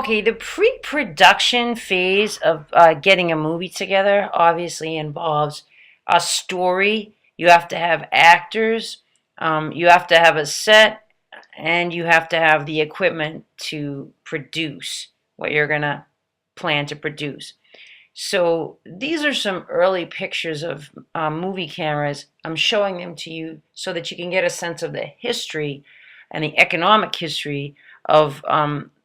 Okay, the pre-production phase of getting a movie together obviously involves a story. You have to have actors, you have to have a set, and you have to have the equipment to produce what you're gonna plan to produce. So these are some early pictures of movie cameras. I'm showing them to you so that you can get a sense of the history and the economic history of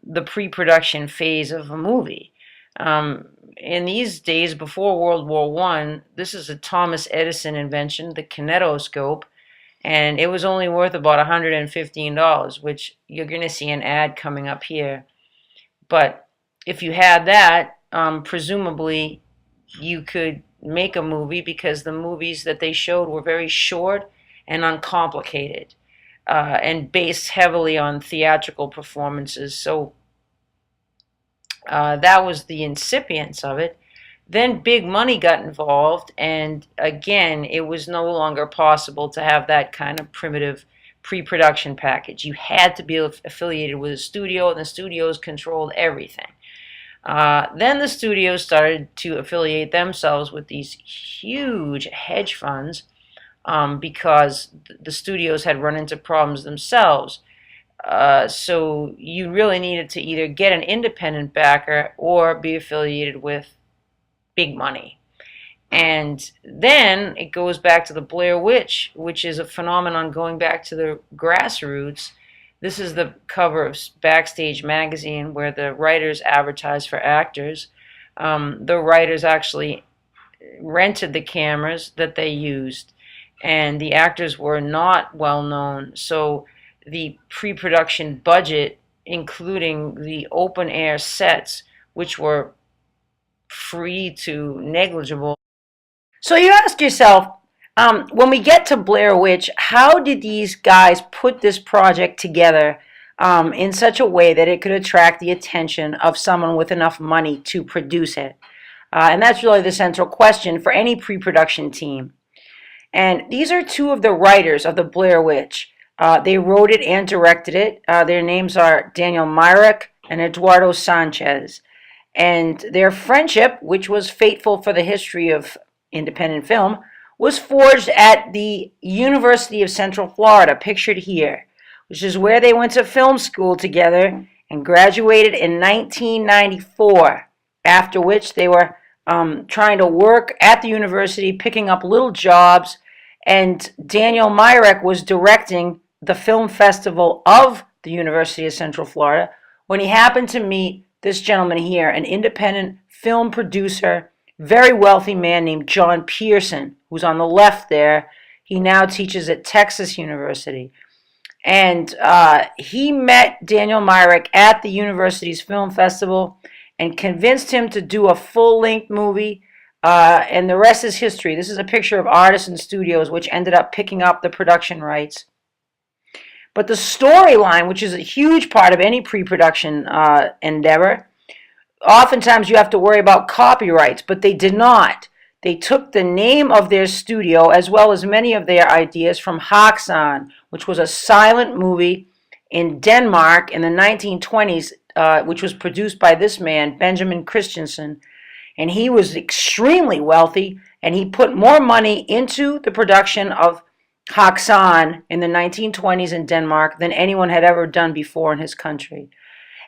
the pre-production phase of a movie. In these days, before World War I, this is a Thomas Edison invention, the kinetoscope, and it was only worth about $115, which you're going to see an ad coming up here. But if you had that, presumably you could make a movie because the movies that they showed were very short and uncomplicated and based heavily on theatrical performances. So that was the incipience of it. Then big money got involved, and again, it was no longer possible to have that kind of primitive pre-production package. You had to be affiliated with a studio, and the studios controlled everything. Then the studios started to affiliate themselves with these huge hedge funds because the studios had run into problems themselves. So you really needed to either get an independent backer or be affiliated with big money. And then it goes back to the Blair Witch, which is a phenomenon going back to the grassroots. This is the cover of Backstage magazine where the writers advertise for actors. The writers actually rented the cameras that they used, and the actors were not well known. So the pre-production budget, including the open air sets, which were free to negligible. So you ask yourself, when we get to Blair Witch, how did these guys put this project together in such a way that it could attract the attention of someone with enough money to produce it? And that's really the central question for any pre-production team. And these are two of the writers of the Blair Witch. They wrote it and directed it. Their names are Daniel Myrick and Eduardo Sanchez. And their friendship, which was fateful for the history of independent film, was forged at the University of Central Florida, pictured here, which is where they went to film school together and graduated in 1994, after which they were trying to work at the university, picking up little jobs, and Daniel Myrick was directing the film festival of the University of Central Florida when he happened to meet this gentleman here, an independent film producer, very wealthy man named John Pearson, who's on the left there. He now teaches at Texas University. And he met Daniel Myrick at the university's film festival and convinced him to do a full-length movie, and the rest is history. This is a picture of Artisan Studios, which ended up picking up the production rights. But the storyline, which is a huge part of any pre-production endeavor, oftentimes you have to worry about copyrights, but they did not. They took the name of their studio as well as many of their ideas from Haxan, which was a silent movie in Denmark in the 1920s, which was produced by this man, Benjamin Christensen. And he was extremely wealthy, and he put more money into the production of Haxan in the 1920s in Denmark than anyone had ever done before in his country.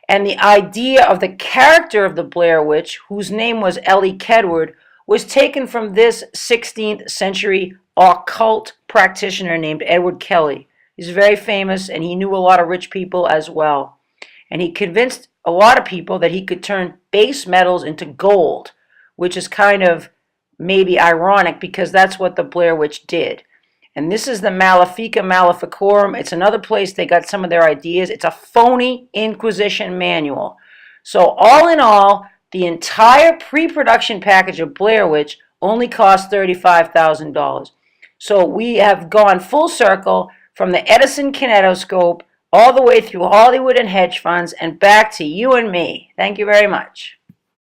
And the idea of the character of the Blair Witch, whose name was Ellie Kedward, was taken from this 16th century occult practitioner named Edward Kelly. He's very famous, and he knew a lot of rich people as well. And he convinced a lot of people that he could turn base metals into gold, which is kind of maybe ironic because that's what the Blair Witch did. And this is the Malefica Maleficorum. It's another place they got some of their ideas. It's a phony Inquisition manual. So all in all, the entire pre-production package of Blair Witch only cost $35,000. So we have gone full circle from the Edison kinetoscope all the way through Hollywood and hedge funds and back to you and me. Thank you very much.